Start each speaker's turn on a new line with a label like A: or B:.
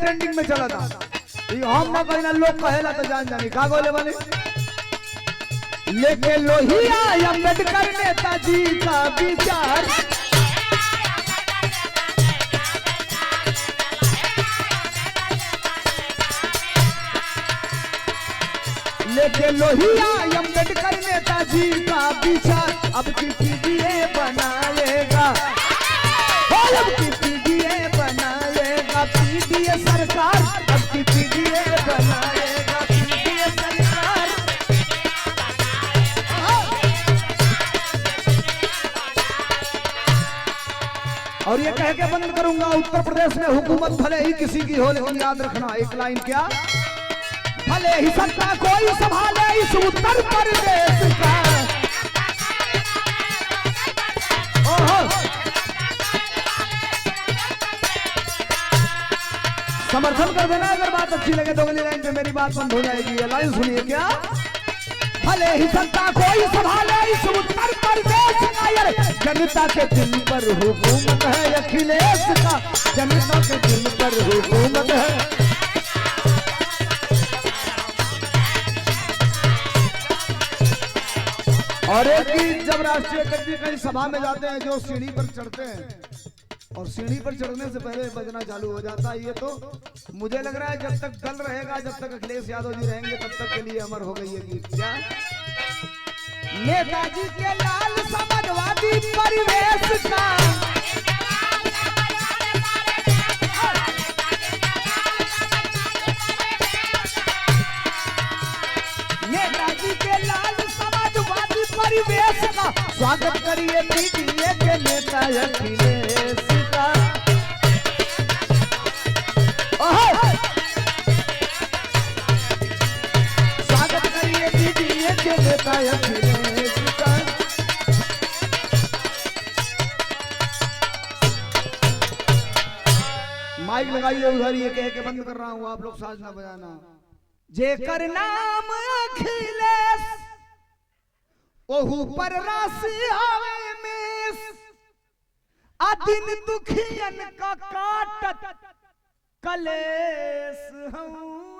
A: Trending में चला था। हम ना कहीं ना लोग कहेला तो जान जानी का बोले बने लेके लोहिया अम्बेडकर नेताजी का विचार लेके लोहिया अम्बेडकर नेताजी का विचार अब की पीडीए बनाएगा, अब की पीडीए बनाएगा, पीडीए सरकार अब की पीडीए बनाएगा, पीडीए सरकार। और ये कह के बंद करूंगा, उत्तर प्रदेश में हुकूमत भले ही किसी की हो लेकिन याद रखना एक लाइन क्या, भले ही सत्ता कोई संभाले इस उत्तर प्रदेश का। समर्थन कर देना अगर बात अच्छी लगे तो अगली लाइन पे मेरी बात बंद हो जाएगी। ये लाइन सुनिए क्या, भले ही सत्ता कोई संभाले इस उत्तर प्रदेश का, जनता के दिल पर हुकूमत है अखिलेश का, जनता के दिल पर हुकूमत है। और एक ही जब राष्ट्रीय अध्यक्ष जी कहीं सभा में जाते हैं जो सीढ़ी पर चढ़ते हैं और सीढ़ी पर चढ़ने से पहले बजना चालू हो जाता है, ये तो मुझे लग रहा है जब तक दल रहेगा, जब तक अखिलेश यादव जी रहेंगे तब तक के लिए अमर हो गई है गीत। क्या नेताजी के लाल समाजवादी परिवेश का, नेताजी के लाल समाजवादी परिवेश का स्वागत करिए पीडीए के नेता अखिलेश का। स्वागत करिए पीडीए के नेता अखिलेश का। माइक लगाइए उधर, ये कह के बंद कर रहा हूँ, आप लोग साज ना बजाना। जेकर नाम अखिलेश ओहू पर राशि आवे में आ दिन दुखियन का काटत कलेश हूँ